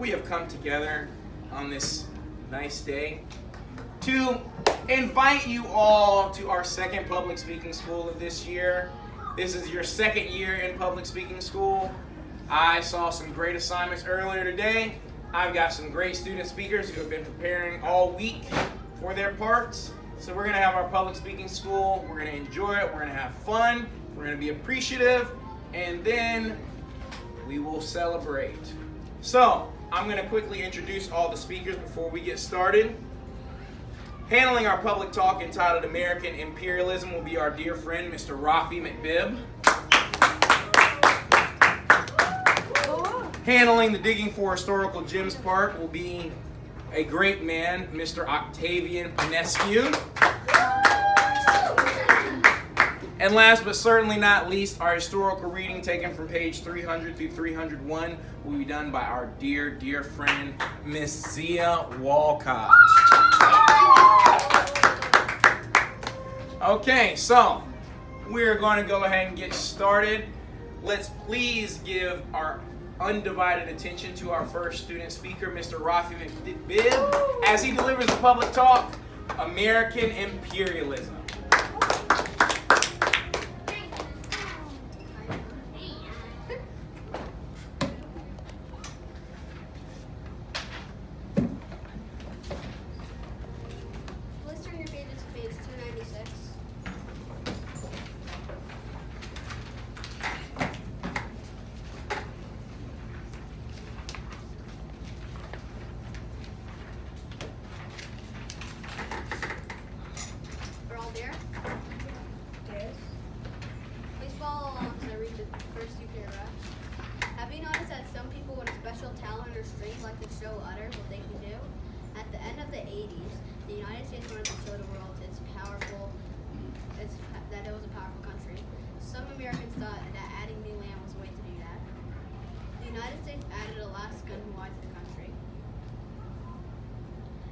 we have come together on this nice day to invite you all to our second public speaking school of this year. This is your second year in public speaking school. I saw some great assignments earlier today. I've got some great student speakers who have been preparing all week for their parts. So we're going to have our public speaking school. We're going to enjoy it. We're going to have fun. We're going to be appreciative. And then we will celebrate. So I'm going to quickly introduce all the speakers before we get started. Handling our public talk entitled American Imperialism will be our dear friend, Mr. Rafi McBibb. Handling the Digging for Historical Gems part will be a great man, Mr. Octavian Pinescu. And last but certainly not least, our historical reading taken from page 300 through 301 will be done by our dear, dear friend, Miss Zia Walcott. Okay, so we're going to go ahead and get started. Let's please give our undivided attention to our first student speaker, Mr. Rafi McBibb, as he delivers the public talk, American Imperialism.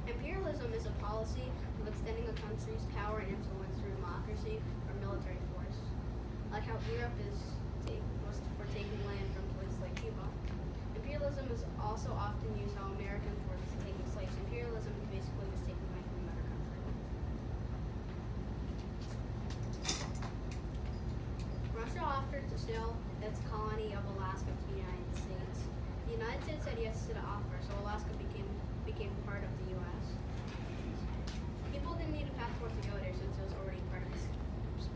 Imperialism is a policy of extending a country's power and influence through democracy or military force, like how Europe was for taking land from places like Cuba. Imperialism is also often used how Americans were taking slaves. Imperialism basically was taking away from another country. Russia offered to sell its colony of Alaska to the United States. The United States said yes to the offer, so Alaska became part of the U.S. People didn't need a passport to go there since it was already part of the state.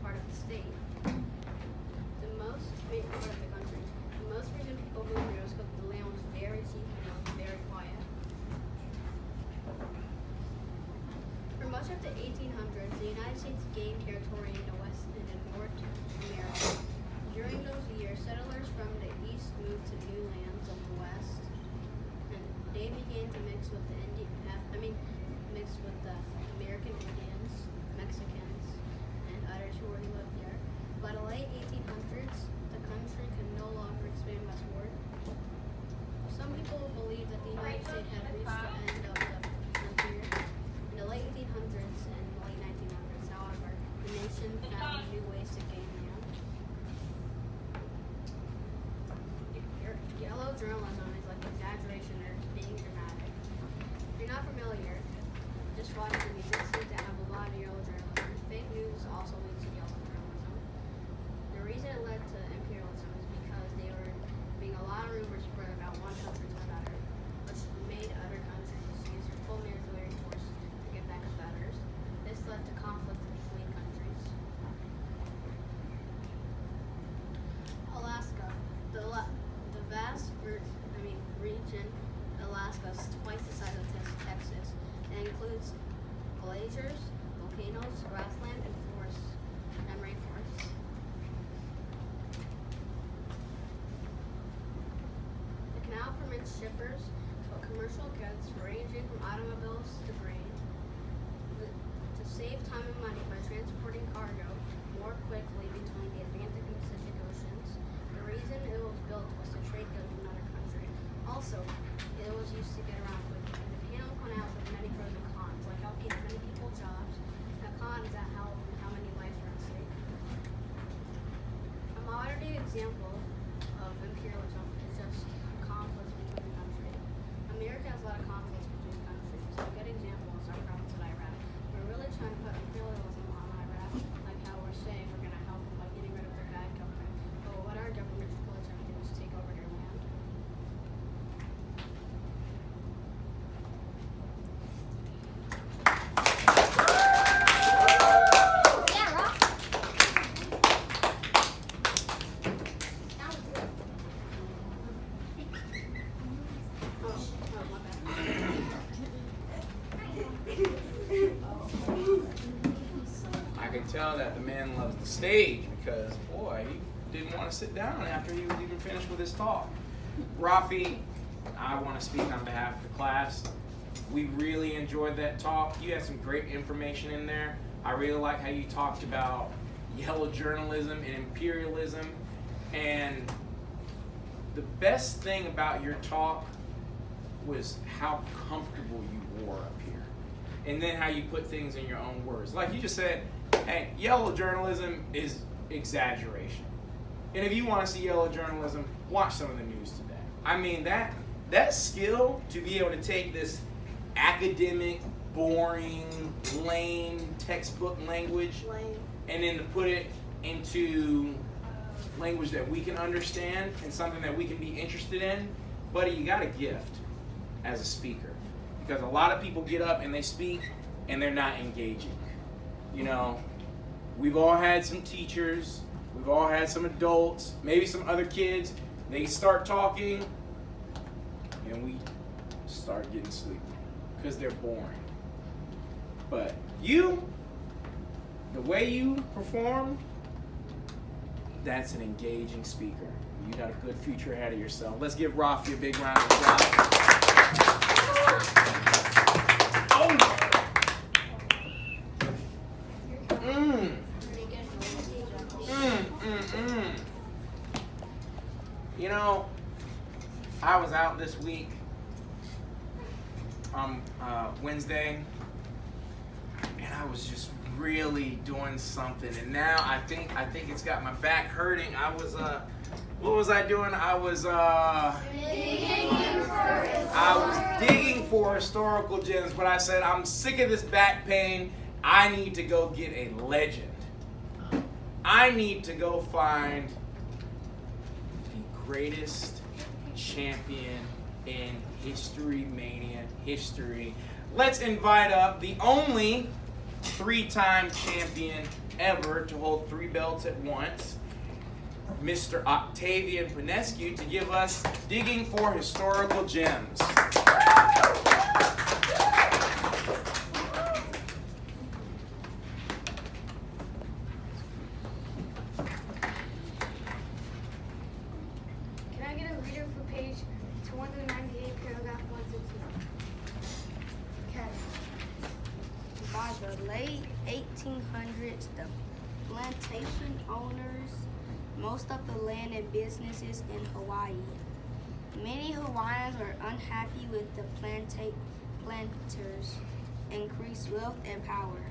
Part of the country. The most reason people moved there was because the land was very cheap and very quiet. For much of the 1800s, the United States gained territory in the West and in North America. During those years, settlers from the East moved to new lands of the West, and they began to mix with the American Indians, Mexicans, and others who already lived there. By the late 1800s, the country could no longer expand westward. Some people believe that the United States had reached the end of the frontier. In the late 1800s and late 1900s, however, the nation found new ways to gain land. Yellow journalism is like exaggeration or being dramatic. If you're not familiar, just watch the news. It seems to have a lot of yellow journalism. Fake news also leads to yellow journalism. The reason it led to imperialism is because there were being a lot of rumors spread about one country to another, which made other countries use their full military force to get back at others. This led to conflict between countries. Alaska, the vast region. Alaska is twice the size of Texas. It includes glaciers, volcanoes, grassland, and forests, and rainforests. The canal permits shippers to commercial goods ranging from automobiles to grain to save time and money by transporting cargo more quickly between the Atlantic and Pacific Oceans. The reason it was built was to trade goods with another country. Also, it was used to get around quickly. The Panama Canal has many pros and cons, like how keep many people jobs. The con is that how many lives are at stake. A modern day example of imperialism is just conflicts between countries. tell that the man loves the stage because, boy, he didn't want to sit down after he was even finished with his talk. Rafi, I want to speak on behalf of the class. We really enjoyed that talk. You had some great information in there. I really like how you talked about yellow journalism and imperialism. And the best thing about your talk was how comfortable you were up here. And then how you put things in your own words. Like you just said, hey, yellow journalism is exaggeration. And if you want to see yellow journalism, watch some of the news today. I mean, that skill to be able to take this academic, boring, lame textbook language and then to put it into language that we can understand and something that we can be interested in, buddy, you got a gift as a speaker. Because a lot of people get up and they speak and they're not engaging. You know, we've all had some teachers, we've all had some adults, maybe some other kids. They start talking and we start getting sleepy because they're boring. But you, the way you perform, that's an engaging speaker. You got a good future ahead of yourself. Let's give Rafi a big round of applause. You know, I was out this week on Wednesday, and I was just really doing something. And now I think it's got my back hurting. I was what was I doing? I was digging for historical gems, but I said I'm sick of this back pain. I need to go get a legend. I need to go find the greatest champion in History Mania history. Let's invite up the only 3-time champion ever to hold 3 belts at once, Mr. Octavian Pinescu, to give us Digging for Historical Gems. The plantation owners most of the land and businesses in Hawaii. Many Hawaiians were unhappy with the planters' increased wealth and power.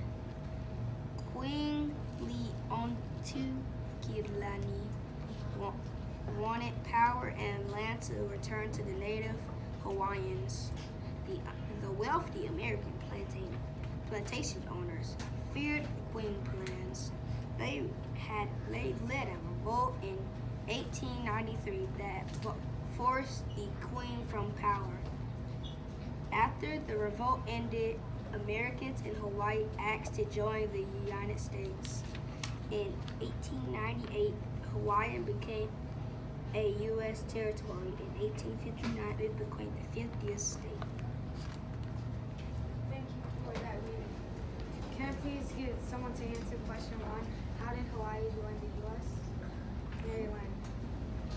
Queen Leontukilani wanted power and land to return to the native Hawaiians. The wealthy American plantation owners feared the Queen plans. They led a revolt in 1893 that forced the Queen from power. After the revolt ended, Americans in Hawaii asked to join the United States. In 1898, Hawaii became a U.S. territory. In 1859, it became the 50th state. Thank you for that reading. Can I please get someone to answer question 1? How did Hawaii join the U.S.? Merrigan.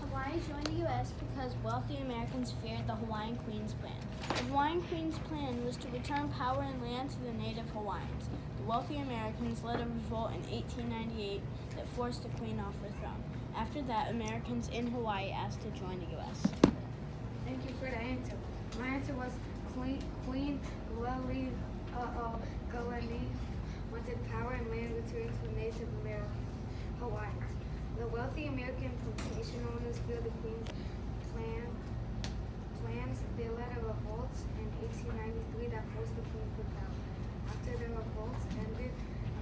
Hawaii joined the U.S. because wealthy Americans feared the Hawaiian Queen's plan. The Hawaiian Queen's plan was to return power and land to the native Hawaiians. The wealthy Americans led a revolt in 1898 that forced the Queen off her throne. After that, Americans in Hawaii asked to join the U.S. Thank you for the answer. My answer was Queen Galilei wanted power and land returned to Native American Hawaiians. The wealthy American plantation owners feared the Queen's plans. They led a revolt in 1893 that forced the Queen from power. After the revolt ended,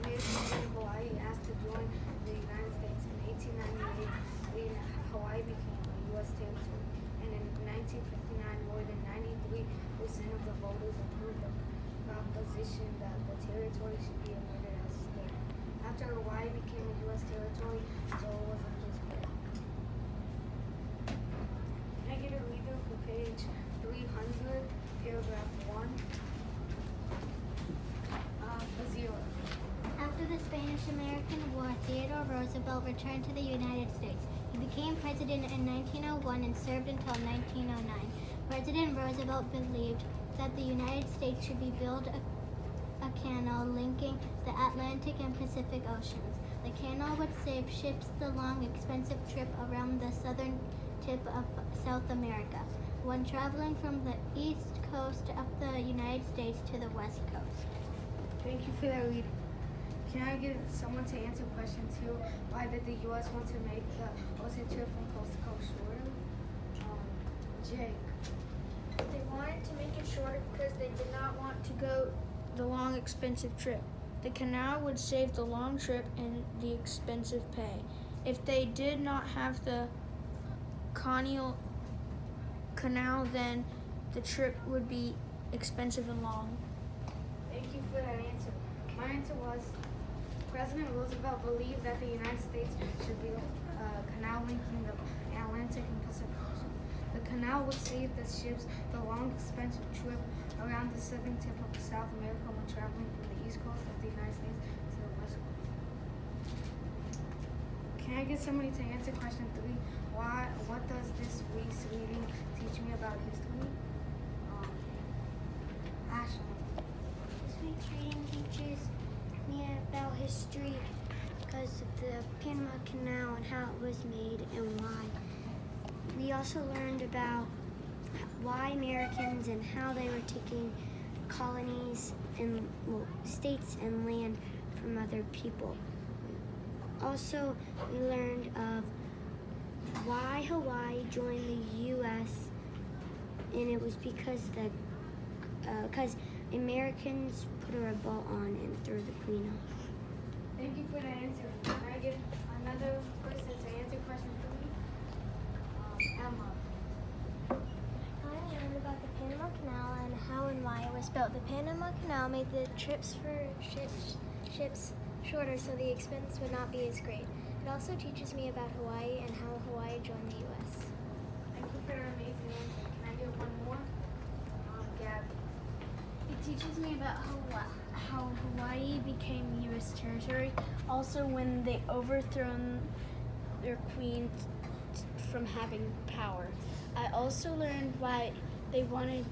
Americans in Hawaii asked to join the United States. In 1898, Hawaii became a U.S. territory. And in 1959, more than 93% of the voters approved the proposition that the territory should be admitted as a state. After Hawaii became a U.S. territory, so was a just state. Can I get a reader for page 300, paragraph 1? For 0. After the Spanish Spanish-American War, Theodore Roosevelt returned to the United States. He became president in 1901 and served until 1909. President Roosevelt believed that the United States should build a canal linking the Atlantic and Pacific Oceans. The canal would save ships the long, expensive trip around the southern tip of South America when traveling from the east coast of the United States to the west coast. Thank you for that reading. Can I get someone to answer question 2? Why did the U.S. want to make the ocean trip from coast to coast shorter? Jake. They wanted to make it shorter because they did not want to go the long, expensive trip. The canal would save the long trip and the expensive pay. If they did not have the canal, then the trip would be expensive and long. Thank you for that answer. My answer was President Roosevelt believed that the United States should build a canal linking the Atlantic and Pacific Ocean. The canal would save the ships the long, expensive trip around the southern tip of South America when traveling from the east coast of the United States to the west coast. Can I get somebody to answer question 3? What does this week's reading teach me about history? Ashley. This week's reading teaches me about history because of the Panama Canal and how it was made and why. We also learned about why Americans and how they were taking colonies and states and land from other people. Also, we learned of why Hawaii joined the U.S. and it was because Americans put a revolt on and threw the Queen off. Thank you for that answer. Can I get another person to answer question 3? Emma. I learned about the Panama Canal and how and why it was built. The Panama Canal made the trips for ships shorter so the expense would not be as great. It also teaches me about Hawaii and how Hawaii joined the U.S. Thank you for your amazing answer. Can I get one more? Gabby. It teaches me about how Hawaii became U.S. territory. Also, when they overthrown their queen from having power. I also learned why they wanted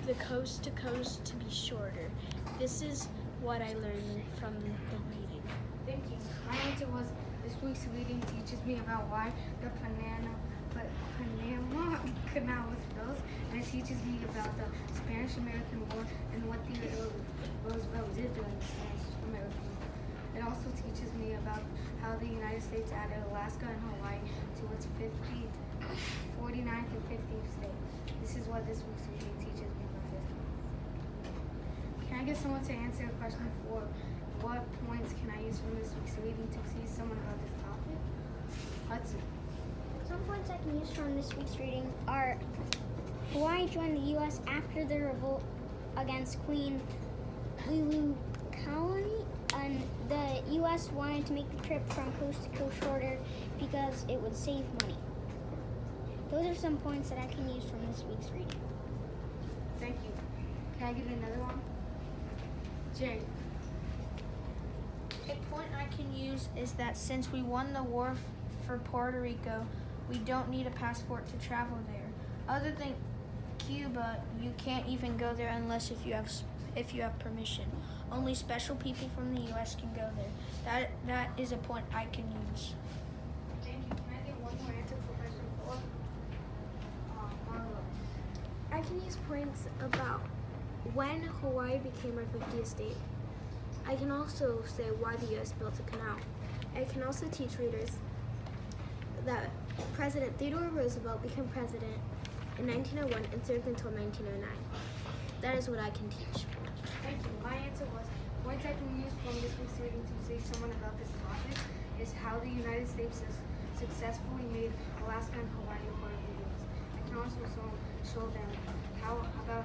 the coast to coast to be shorter. This is what I learned from the reading. Thank you. My answer was this week's reading teaches me about why the Panama Canal was built, and it teaches me about the Spanish-American War and what Theodore Roosevelt did during the Spanish-American War. It also teaches me about how the United States added Alaska and Hawaii to its 49th and 50th state. This is what this week's reading teaches me about history. Can I get someone to answer question 4? What points can I use from this week's reading to teach someone about this topic? Hudson. Some points I can use from this week's reading are Hawaii joined the U.S. after the revolt against Queen Lulu Colony, and the U.S. wanted to make the trip from coast to coast shorter because it would save money. Those are some points that I can use from this week's reading. Thank you. Can I get another one? Jay. A point I can use is that since we won the war for Puerto Rico, we don't need a passport to travel there. Other than Cuba, you can't even go there unless if you have permission. Only special people from the U.S. can go there. That is a point I can use. Thank you. Can I get one more answer for question 4? Marlo. I can use points about when Hawaii became our 50th state. I can also say why the U.S. built a canal. I can also teach readers that President Theodore Roosevelt became president in 1901 and served until 1909. That is what I can teach. Thank you. My answer was points I can use from this week's reading to say someone about this topic is how the United States has successfully made Alaska and Hawaii a part of the U.S. I can also show them how the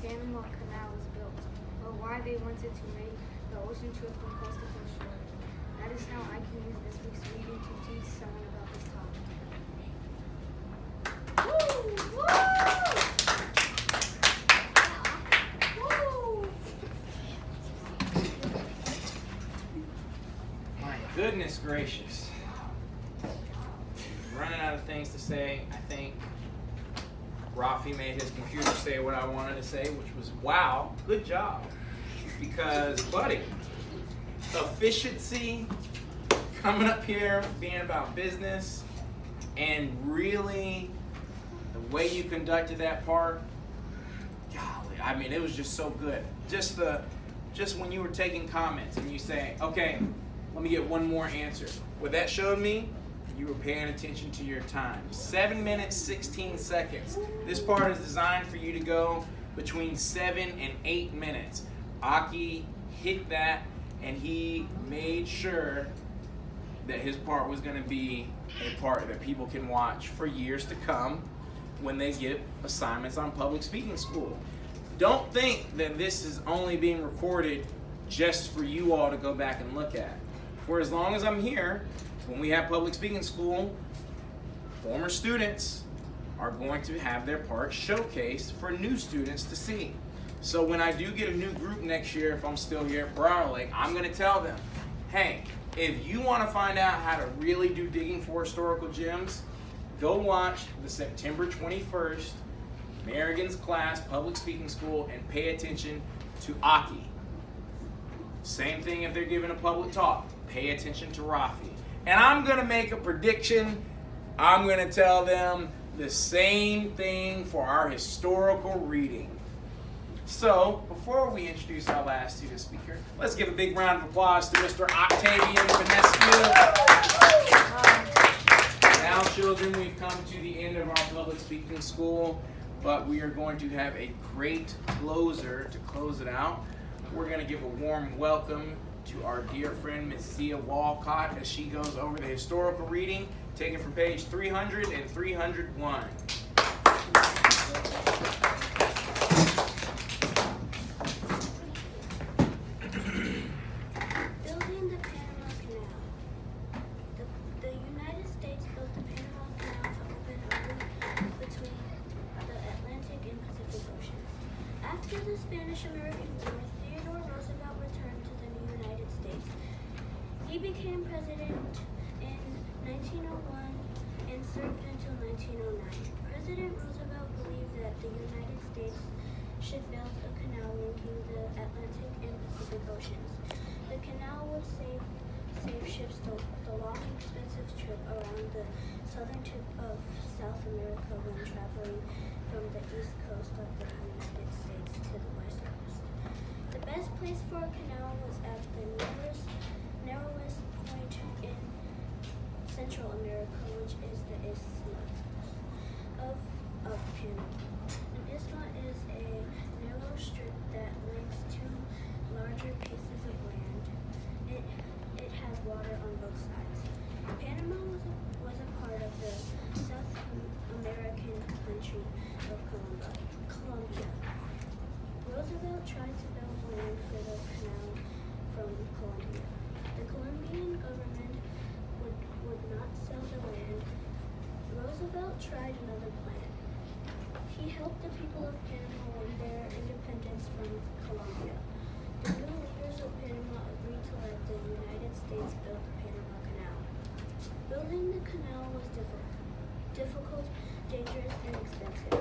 Panama Canal was built, or why they wanted to make the ocean trip from coast to coast shorter. That is how I can use this week's reading to teach someone about this topic. Goodness gracious. Running out of things to say. I think Rafi made his computer say what I wanted to say, which was, wow, good job. Because, buddy, efficiency, coming up here, being about business, and really the way you conducted that part, golly, I mean, it was just so good. Just when you were taking comments and you say, okay, let me get one more answer. What that showed me, you were paying attention to your time. 7 minutes, 16 seconds. This part is designed for you to go between 7 and 8 minutes. Aki hit that, and he made sure that his part was going to be a part that people can watch for years to come when they get assignments on public speaking school. Don't think that this is only being recorded just for you all to go back and look at. For as long as I'm here, when we have public speaking school, former students are going to have their part showcased for new students to see. So when I do get a new group next year, if I'm still here at Briar Lake, I'm going to tell them, hey, if you want to find out how to really do digging for historical gems, go watch the September 21st Merrigan's class, public speaking school, and pay attention to Aki. Same thing if they're giving a public talk. Pay attention to Rafi. And I'm going to make a prediction. I'm going to tell them the same thing for our historical reading. So, before we introduce our last student speaker, let's give a big round of applause to Mr. Octavian Finescu. Now, children, we've come to the end of our public speaking school, but we are going to have a great closer to close it out. We're going to give a warm welcome to our dear friend, Miss Zia Walcott, as she goes over the historical reading, taken from page 300 and 301. Building the Panama Canal. The United States built the Panama Canal to open a route between the Atlantic and Pacific Oceans. After the Spanish-American War, Theodore Roosevelt returned to the United States. He became president in 1901 and served until 1909. President Roosevelt believed that the United States should build a canal linking the Atlantic and Pacific Oceans. The canal would save ships the long, expensive trip around the southern tip of South America when traveling from the east coast of the United States to the west coast. The best place for a canal was at the narrowest point in Central America, which is the Isthmus of Panama. An isthmus is a narrow strip that links two larger pieces of land. It has water on both sides. Panama was a part of the South American country of Colombia. Roosevelt tried to build land for the canal from Colombia. The Colombian government would not sell the land. Roosevelt tried another plan. He helped the people of Panama win their independence from Colombia. The new leaders of Panama agreed to let the United States build the Panama Canal. Building the canal was difficult, dangerous, and expensive.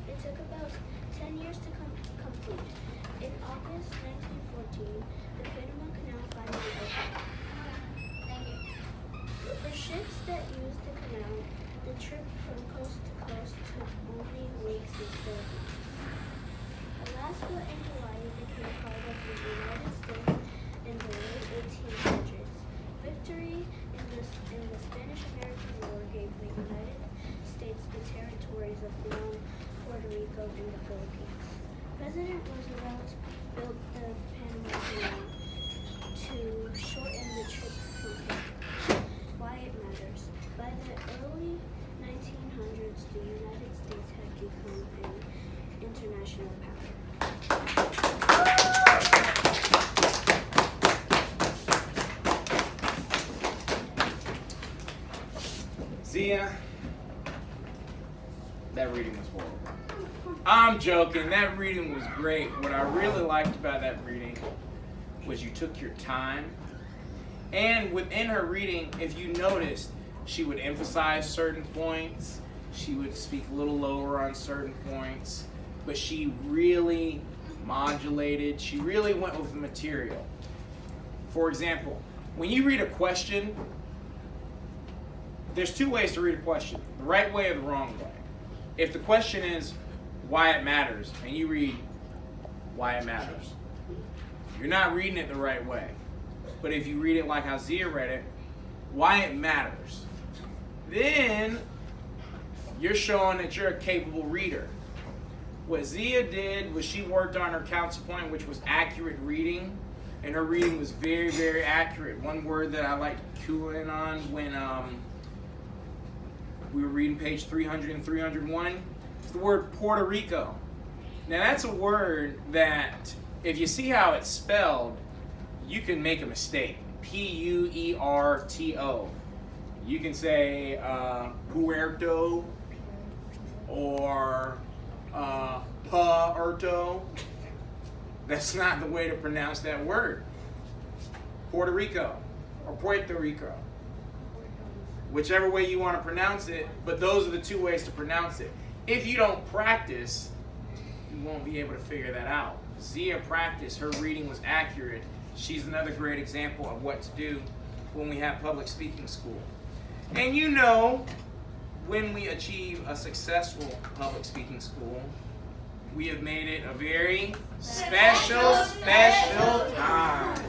It took about 10 years to complete. In August 1914, the Panama Canal finally opened. For ships that used the canal, the trip from coast to coast took only weeks instead of months. Alaska and Hawaii became part of the United States in the late 1800s. Victory in the Spanish-American War gave the United States the territories of Guam, Puerto Rico, and the Philippines. President Roosevelt built the Panama Canal to shorten the trip from Panama. Why it matters. By the early 1900s, the United States had become an international power. Zia, that reading was horrible. I'm joking. That reading was great. What I really liked about that reading was you took your time. And within her reading, if you noticed, she would emphasize certain points. She would speak a little lower on certain points. But she really modulated. She really went with the material. For example, when you read a question, there's two ways to read a question. The right way or the wrong way. If the question is why it matters, and you read why it matters, you're not reading it the right way. But if you read it like how Zia read it, why it matters, then you're showing that you're a capable reader. What Zia did was she worked on her counterpoint, which was accurate reading, and her reading was very, very accurate. One word that I like to cue in on when we were reading page 300 and 301 is the word Puerto Rico. Now that's a word that, if you see how it's spelled, you can make a mistake. Puerto. You can say Puerto or Puerto. That's not the way to pronounce that word. Puerto Rico or Puerto Rico. Whichever way you want to pronounce it, but those are the two ways to pronounce it. If you don't practice, you won't be able to figure that out. Zia practiced, her reading was accurate. She's another great example of what to do when we have public speaking school. And you know, when we achieve a successful public speaking school, we have made it a very special time.